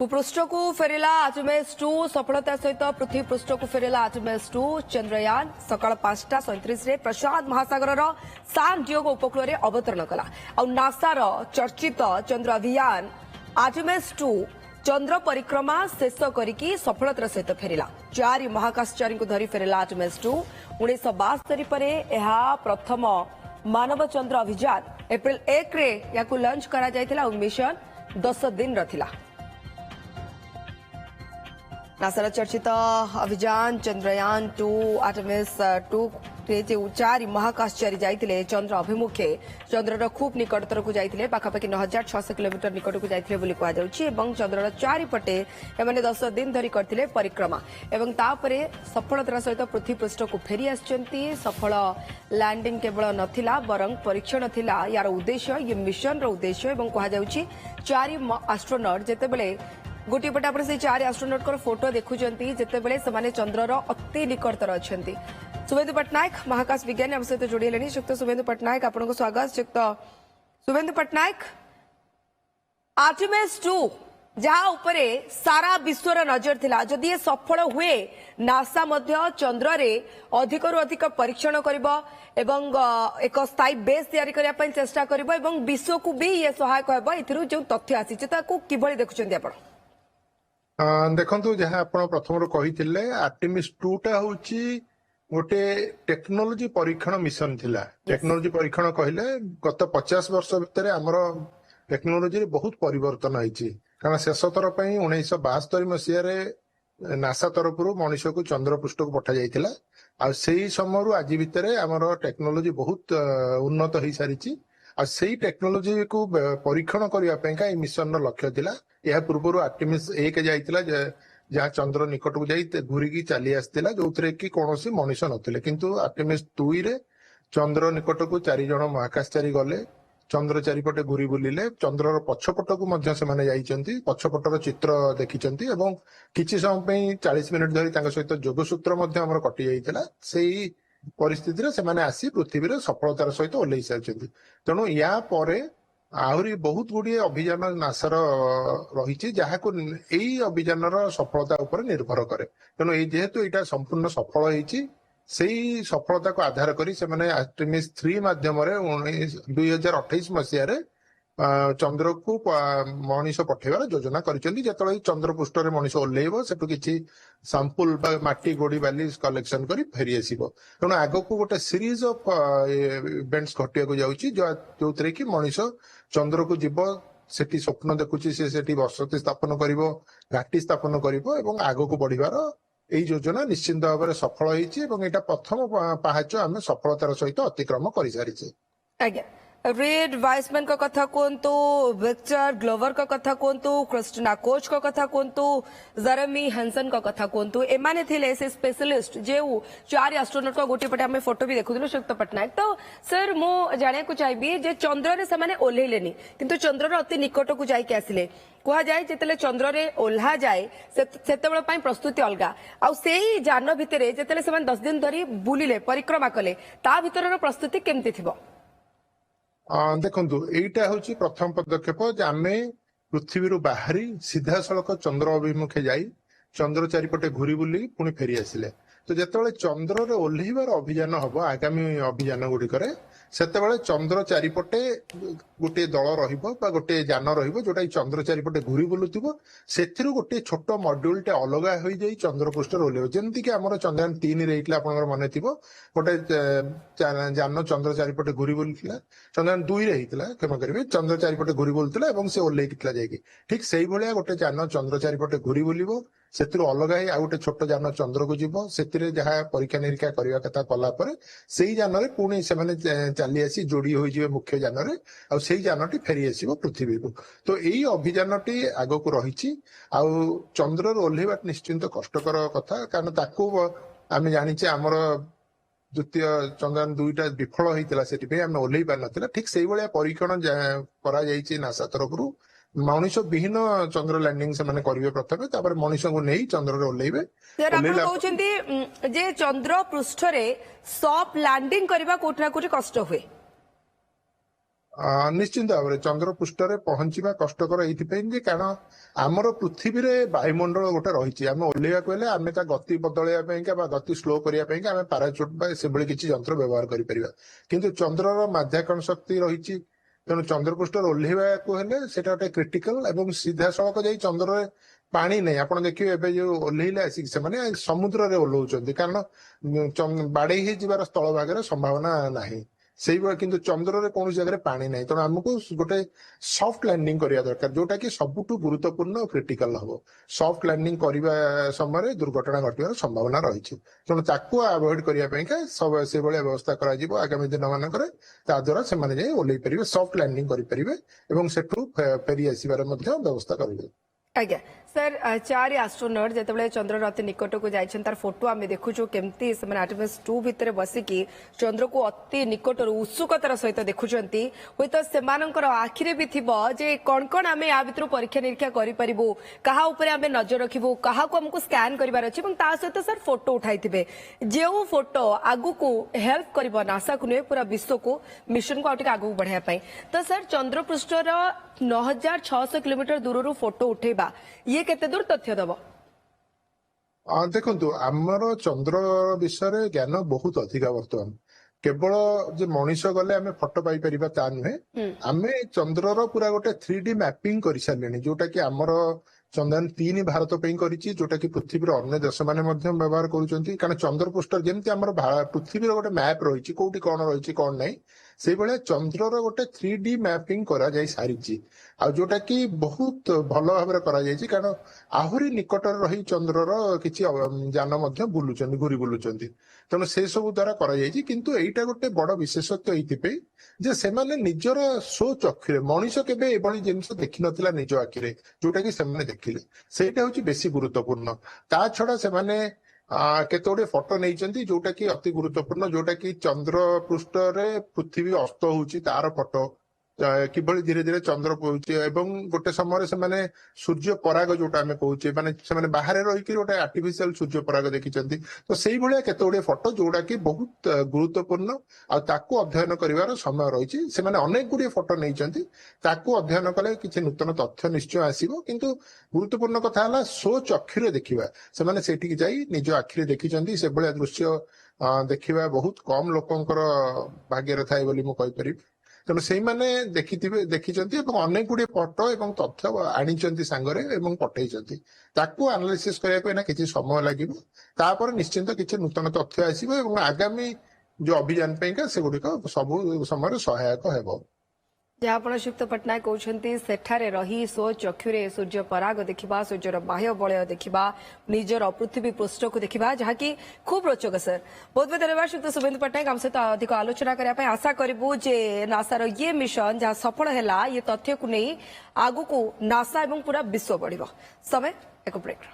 भूपृष्ठ को फेरला आर्टेमिस 2 सफलता सहित पृथ्वी पृष्ठ को फेरला आर्टेमिस 2 चंद्रयान सकाळ 5:37 रे प्रशांत महासागर सान डिएगो उपकूल अवतरण कला और नासार चर्चित चंद्र अभियान आर्टेमिस 2 चंद्र परिक्रमा शेष करिकी सफलतार सहित फेरला 4 महाकाशचारी को धरी फेरला आर्टेमिस 2 1972 पर प्रथम मानव चंद्र अभियान एप्रिल 1 रे याकू लॉन्च करा जायतिला और मिशन 10 दिन रथिला। नासार चर्चित अभियान चंद्रयान 2 आर्टेमिस 2 चार महाकाशचारी जाइतिले चंद्र अभिमुखे चंद्रर खूब निकटतर को जाइतिले पाखापाखि 9600 किलोमीटर निकट को जाइतिले बोली कहा जाउछि एवं चंद्रर चारिपटे एमाने 10 दिन धरि करथिले परिक्रमा एवं तापरे सफलतार सहित पृथ्वी पृष्ठ को फेरी आछंती। सफल लैंडिंग केवल नथिला बरं परीक्षण थिला यार उद्देश्य ये मिशन रो उद्देश्य एवं कहा जाउछि 4 एस्ट्रोनॉट जेतेबेले गोटे पटे आप 4 एस्ट्रोनॉट फोटो देखुंती जितेबाला से चंद्रर अति निकटतर अच्छा। शुभेन्दु पट्टनायक महाकाश विज्ञानी आम सहित जोड़े श्रीयुक्त शुभेन्दु पट्टनायक आपको स्वागत। श्रीयुक्त शुभेन्दु पट्टनायक आर्टेमिस 2 जहाँ उपरे सारा विश्वर नजर थिला जदि ये सफल हुए नासा मध्य चंद्र रे अधिक रु अधिक परीक्षण करिबो एवं एक स्थायी बेस तैयारी करिया पई चेष्टा करिबो एवं विश्व को भी ये सहायक हेबो इथिरु जो तथ्य आसी ताकू किभली देखुचंदी आपण देखु जहाँ आप प्रथम कही आर्टेमिस 2 टा हूँ गोटे टेक्नोलोजी परीक्षण मिशन थिला। टेक्नोलोजी परीक्षण कहले गत 50 वर्ष भितर आमर टेक्नोलोजी बहुत परिवर्तन होती कारण शेष थर 1972 मसीह नासा तरफ मनुष्य को चंद्र पृष्ठ को पठा जाइतिला आ सेही समय आज भितर आमर टेक्नोलोजी बहुत उन्नत हो सारी आ सेही टेक्नोलोजी को परीक्षण करने मिशन लक्ष्य थिला। यह पूर्व आर्टेमिस 1 जाइतिला जहाँ चंद्र निकट को जाई घूरिकी चली आसला जो कि कौन मनुष्य नथिले किंतु आर्टेमिस 2 रे चंद्र निकट को 4 जन महाकाशचारी गले चंद्र चारिपटे घूरी बुलिले चंद्रर पछपट को मध्य से जाइछंती पछपटर चित्र देखिछंती एवं किछि समय 40 मिनिट धरी तांका सहित जोगसूत्र मध्य हमर कटि जाइतिला सेही परिस्थिति रे से आसी पृथ्वी रे सफलतार सहित ओल्लै सारिछंती। तेणु या परे आहरी बहुत गुड़िए अभियान नासार रही जहाँ को यही अभियान सफलता उपर निर्भर करे। तेणु जेहेतु यहाँ संपूर्ण सफल होती सफलता को आधार करी से माने आर्टेमिस 3 माध्यम 2028 मसीह चंद्र को मनीष पठेबार योजना कर चंद्र पृष्ठ मनीष ओह्लैब से किसी सांपुल माटी गोड़ी बाली कलेक्शन कर फेरी आसो। तेणु आग को गोटे सीरीज ऑफ इवेंट्स घटिया जाऊँगी जो कि मनीष चंद्र को जीव सेठी स्वप्न देखुची से बसति स्थापन करिवो घाटी स्थापन करिवो एवं आग को बढ़िबार एई योजना निश्चित भाव में सफल होईची एवं एटा प्रथम पाहाच आमे सफलतार सहित अतिक्रम करि सारिछे। आज्ञा रीड वाइसमैन का कथा कहतु विक्टर ग्लोवर का कथा कहतु क्रिस्टिना कोच का कथा कहतु जेरेमी हेंसन का कथा कहतु एमाने थिले से स्पेशलिस्ट जे 4 एस्ट्रोनॉट का गोटे पटे आमे फोटो भी देखुदिलो श्रीयुक्त पट्टनायक। तो सर मु जाने को चाहिए जे चंद्र रे से ओल्हैलेनी किंतु चंद्र रे अति निकट को जाई के आसिले कहा जाए जेतेले चंद्र रे ओल्हा जाए सेतेबेल पई प्रस्तुति अलगा आ सेही जान भितरे जेतेले से 10 दिन धरी बुलिले परिक्रमा कले ता भितरर प्रस्तुति केमति थिबो देखु यहीटा हूँ प्रथम पदक्षेप आम पृथ्वी बाहरी सीधा सड़क चंद्र अभिमुखे जाई चंद्र चारिपटे घूरी बुली पुणी फेरी आसिले तो जिते चंद्र ओह्लैबार अभियान हम आगामी अभियान गुड़िक सेतेबेले चंद्र चारिपटे गोटे दल रोटे जान रोटा चंद्र चारिपटे घूरी बुलुथिबो सेथिरु गोटे छोट मड्यूलटे अलग हो जाई चंद्र पृष्ठ ओह्लैब जेमती कि आमर चंद्रयान 3 रे आपनकर मन थिबो गोटे जान चंद्र चारिपटे घूरी बुलुथिला चंद्रयान 2 रे हितला क्षमा करिवे चंद्र चारिपटे घूरी बुलुथिला एवं से ओह्लैकितला जायकी ठीक सेही भलिया गोटे जान चंद्र चारिपटे घूरी बुलिबो सेतिरु अलग ही आ गोटे छोट जान चंद्र को जीव सेतिरे जहाँ परीक्षा निरीक्षा करबा कथा कला परे सेही जान रे पुणी से माने चली आसी जोड़ी हो जिवे मुख्य जान रे आ सेही जानटी फेरी आसीबो पृथ्वी को। तो एही अभियानटी आगो को रहिछि आ चंद्र रो ओल्हेबा निश्चित कष्टकर कथा कारण ताकू आमे जानिचे हमर द्वितीय चंद्रयान 2टा विफल होइतिला सेति पे आमे ओल्हेई पार नथिला ठीक सेही भलिया परीक्षण करा जाईछि नासा तरफरु मनुष्य विहीन चंद्र लैंडिंग से माने करिवे प्रथमे तापर मनुष्य को नै चंद्र रे ओल्हेइबे सर आपण कहउछन्ती जे चंद्र पृष्ठ रे सॉफ्ट लैंडिंग करबा कोठना कोठी कष्ट हुए ନିଶ୍ଚିନ୍ତ ଭାବରେ ଚନ୍ଦ୍ର ପୃଷ୍ଠରେ ପହଞ୍ଚିବା କଷ୍ଟକର ଏଇଥିପାଇଁ ଯେ କାରଣ ଆମର ପୃଥିବୀରେ ବାୟୁମଣ୍ଡଳ ଗୋଟେ ରହିଛି। ଆମେ ଓହ୍ଲେଇବାକୁ ହେଲେ ଆମେ ତା ଗତି ବଦଳେଇବା ପାଇଁକା ବା ଗତି ସ୍ଲୋ କରିବା ପାଇଁକା ଆମେ ପାରାଚୁଟ ବା ସେଭଳି କିଛି ଯନ୍ତ୍ର ବ୍ୟବହାର କରିପାରିବା। କିନ୍ତୁ ଚନ୍ଦ୍ରର ମାଧ୍ୟାକର୍ଷଣ ଶକ୍ତି ରହିଛି। ତେଣୁ ଚନ୍ଦ୍ରପୃଷ୍ଠରେ ଓହ୍ଲେଇବାକୁ ହେଲେ ସେଟା ଗୋଟେ କ୍ରିଟିକାଲ ଏବଂ ସିଧାସଳଖ ଯାଇ ଚନ୍ଦ୍ରରେ ପାଣି ନାହିଁ। ଆପଣ ଦେଖିବେ ଏବେ ଯୋଉ ଓହ୍ଲେଇଲେ ଆସିକି ସେମାନେ ସମୁଦ୍ରରେ ଓହ୍ଲଉଛନ୍ତି କାରଣ ବାଡେଇ ହେଇଯିବାର ସ୍ଥଳ ଭାଗରେ ସମ୍ଭାବନା ନାହିଁ। ସେଇଭଳି କିନ୍ତୁ ଚନ୍ଦ୍ରରେ କୌଣସି ଜାଗାରେ ପାଣି ନାହିଁ। ତେଣୁ ଆମକୁ ଗୋଟେ ସଫ୍ଟ ଲ୍ୟାଣ୍ଡିଂ କରିବା ଦରକାର ଯୋଉଟା କି ସବୁଠୁ ଗୁରୁତ୍ୱପୂର୍ଣ୍ଣ କ୍ରିଟିକାଲ ହବ। ସଫ୍ଟ ଲ୍ୟାଣ୍ଡିଂ କରିବା ସମୟରେ ଦୁର୍ଘଟଣା ଘଟିବାର ସମ୍ଭାବନା ରହିଛି। ତେଣୁ ତାକୁ ଆଭଏଡ କରିବା ପାଇଁକା ସେଭଳିଆ ବ୍ୟବସ୍ଥା କରାଯିବ ଆଗାମୀ ଦିନ ମାନଙ୍କରେ। ତା ଦ୍ୱାରା ସେମାନେ ଯାଇ ଓହ୍ଲେଇ ପାରିବେ, ସଫ୍ଟ ଲ୍ୟାଣ୍ଡିଂ କରିପାରିବେ ଏବଂ ସେଠୁ ଫେରି ଆସିବାର ମଧ୍ୟ ବ୍ୟବସ୍ଥା କରିବେ। ଆଜ୍ଞା ସାର୍, 4 ଆଷ୍ଟ୍ରୋନଟ୍ ଯେତେବେଳେ ଚନ୍ଦ୍ରର ଅତି ନିକଟକୁ ଯାଇଛନ୍ତି ତାର ଫଟୋ ଆମେ ଦେଖୁଛୁ କେମିତି ସେମାନେ ଆର୍ଟିମିସ୍ 2 ଭିତରେ ବସିକି ଚନ୍ଦ୍ରକୁ ଅତି ନିକଟରୁ ଉତ୍ସୁକତାର ସହିତ ଦେଖୁଛନ୍ତି। ହୁଏତ ସେମାନଙ୍କର ଆଖିରେ ବି ଥିବ ଯେ କଣ କଣ ଆମେ ୟା ଭିତରୁ ପରୀକ୍ଷା ନିରୀକ୍ଷା କରିପାରିବୁ, କାହା ଉପରେ ଆମେ ନଜର ରଖିବୁ, କାହାକୁ ଆମକୁ ସ୍କାନ କରିବାର ଅଛି ଏବଂ ତା ସହିତ ସାର୍ ଫଟୋ ଉଠାଇଥିବେ ଯେଉଁ ଫଟୋ ଆଗକୁ ହେଲ୍ପ କରିବ ନାସାକୁ ନୁହେଁ ପୁରା ବିଶ୍ୱକୁ ମିଶନକୁ ଆଉ ଟିକେ ଆଗକୁ ବଢାଇବା ପାଇଁ। ତ ସାର୍ ଚନ୍ଦ୍ରପୃଷ୍ଠର 9600 କିଲୋମିଟର ଦୂରରୁ ଫଟୋ ଉଠେଇବା ଇଏ କେତେ ଦୂର ତଥ୍ୟ ଦବ? ଦେଖନ୍ତୁ ଆମର ଚନ୍ଦ୍ର ବିଷୟରେ ଜ୍ଞାନ ବହୁତ ଅଧିକା ବର୍ତ୍ତମାନ। କେବଳ ଯେ ମଣିଷ ଗଲେ ଆମେ ଫଟୋ ପାଇପାରିବା ତା ନୁହେଁ। ଆମେ ଚନ୍ଦ୍ରର ପୁରା ଗୋଟେ 3D ମ୍ୟାପିଂ କରିସାରିଲେଣି ଯୋଉଟା କି ଆମର ଚନ୍ଦ୍ରଯାନ 3 ଭାରତ ପାଇଁ କରିଛି, ଯୋଉଟା କି ପୃଥିବୀର ଅନ୍ୟ ଦେଶମାନେ ମଧ୍ୟ ବ୍ୟବହାର କରୁଛନ୍ତି। କାରଣ ଚନ୍ଦ୍ରପୃଷ୍ଠ ଯେମିତି ଆମର ପୃଥିବୀର ଗୋଟେ ମ୍ୟାପ ରହିଛି କୋଉଠି କଣ ରହିଛି କଣ ନାହିଁ, ସେଇଭଳିଆ ଚନ୍ଦ୍ରର ଗୋଟେ 3D ମ୍ୟାପିଂ କରାଯାଇ ସାରିଛି। ଆଉ ଯୋଉଟା କି ବହୁତ ଭଲ ଭାବରେ କରାଯାଇଛି କାରଣ ଆହୁରି ନିକଟରେ ରହି ଚନ୍ଦ୍ରର କିଛି ଯାନ ମଧ୍ୟ ବୁଲୁଛନ୍ତି, ଘୁରି ବୁଲୁଛନ୍ତି। ତେଣୁ ସେ ସବୁ ଦ୍ଵାରା କରାଯାଇଛି। କିନ୍ତୁ ଏଇଟା ଗୋଟେ ବଡ ବିଶେଷତ୍ୱ ଏଇଥିପାଇଁ ଯେ ସେମାନେ ନିଜର ସ୍ୱଚକ୍ଷୁରେ, ମଣିଷ କେବେ ଏଭଳି ଜିନିଷ ଦେଖିନଥିଲା ନିଜ ଆଖିରେ ଯୋଉଟା କି ସେମାନେ ଦେଖିଲେ, ସେଇଟା ହଉଛି ବେଶୀ ଗୁରୁତ୍ୱପୂର୍ଣ୍ଣ। ତା ଛଡା ସେମାନେ କେତେ ଗୁଡିଏ ଫଟୋ ନେଇଛନ୍ତି ଯୋଉଟା କି ଅତି ଗୁରୁତ୍ୱପୂର୍ଣ୍ଣ, ଯୋଉଟା କି ଚନ୍ଦ୍ର ପୃଷ୍ଠରେ ପୃଥିବୀ ଅସ୍ତ ହଉଛି ତାର ଫଟୋ, କିଭଳି ଧୀରେ ଧୀରେ ଚନ୍ଦ୍ର ପଡୁଛି ଏବଂ ଗୋଟେ ସମୟରେ ସେମାନେ ସୂର୍ଯ୍ୟ ପରାଗ ଯୋଉଟା ଆମେ କହୁଛେ ମାନେ ସେମାନେ ବାହାରେ ରହିକି ଗୋଟେ ଆର୍ଟିଫିସିଆଲ ସୂର୍ଯ୍ୟ ପରାଗ ଦେଖିଛନ୍ତି। ତ ସେଇଭଳିଆ କେତେ ଗୁଡିଏ ଫଟୋ ଯୋଉଟା କି ବହୁତ ଗୁରୁତ୍ୱପୂର୍ଣ୍ଣ ଆଉ ତାକୁ ଅଧ୍ୟୟନ କରିବାର ସମୟ ରହିଛି। ସେମାନେ ଅନେକ ଗୁଡିଏ ଫଟୋ ନେଇଛନ୍ତି, ତାକୁ ଅଧ୍ୟୟନ କଲେ କିଛି ନୂତନ ତଥ୍ୟ ନିଶ୍ଚୟ ଆସିବ। କିନ୍ତୁ ଗୁରୁତ୍ୱପୂର୍ଣ୍ଣ କଥା ହେଲା ସ୍ୱଚକ୍ଷୁରେ ଦେଖିବା। ସେମାନେ ସେଇଠିକି ଯାଇ ନିଜ ଆଖିରେ ଦେଖିଛନ୍ତି। ସେଭଳିଆ ଦୃଶ୍ୟ ଦେଖିବା ବହୁତ କମ ଲୋକଙ୍କର ଭାଗ୍ୟରେ ଥାଏ ବୋଲି ମୁଁ କହିପାରିବି। ତେଣୁ ସେଇମାନେ ଦେଖିଛନ୍ତି ଏବଂ ଅନେକ ଗୁଡିଏ ଫଟୋ ଏବଂ ତଥ୍ୟ ଆଣିଛନ୍ତି ସାଙ୍ଗରେ ଏବଂ ପଠେଇଛନ୍ତି। ତାକୁ ଆନାଲିସିସ୍ କରିବାକୁ ଏଇନା କିଛି ସମୟ ଲାଗିବ। ତାପରେ ନିଶ୍ଚିନ୍ତ କିଛି ନୂତନ ତଥ୍ୟ ଆସିବ ଏବଂ ଆଗାମୀ ଯୋଉ ଅଭିଯାନ ପାଇଁକା ସେଗୁଡିକ ସବୁ ସମୟରେ ସହାୟକ ହେବ। ଯାହା ଆପଣ ଯୁକ୍ତ ପଟ୍ଟନାୟକ କହୁଛନ୍ତି ସେଠାରେ ରହି ସ୍ୱଚକ୍ଷୁରେ ସୂର୍ଯ୍ୟ ପରାଗ ଦେଖିବା, ସୂର୍ଯ୍ୟର ବାହ୍ୟ ବଳୟ ଦେଖିବା, ନିଜର ପୃଥିବୀ ପୃଷ୍ଠକୁ ଦେଖିବା, ଯାହାକି ଖୁବ୍ ରୋଚକ ସାର୍। ବହୁତ ବହୁତ ଧନ୍ୟବାଦ ଯୁକ୍ତ ଶୁଭେନ୍ଦୁ ପଟ୍ଟନାୟକ ଆମ ସହିତ ଅଧିକ ଆଲୋଚନା କରିବା ପାଇଁ। ଆଶା କରିବୁ ଯେ ନାସାର ଇଏ ମିଶନ ଯାହା ସଫଳ ହେଲା ଇଏ ତଥ୍ୟକୁ ନେଇ ଆଗକୁ ନାସା ଏବଂ ପୁରା ବିଶ୍ୱ ବଢିବ। ସମୟ ଏକ ବ୍ରେକ୍ର।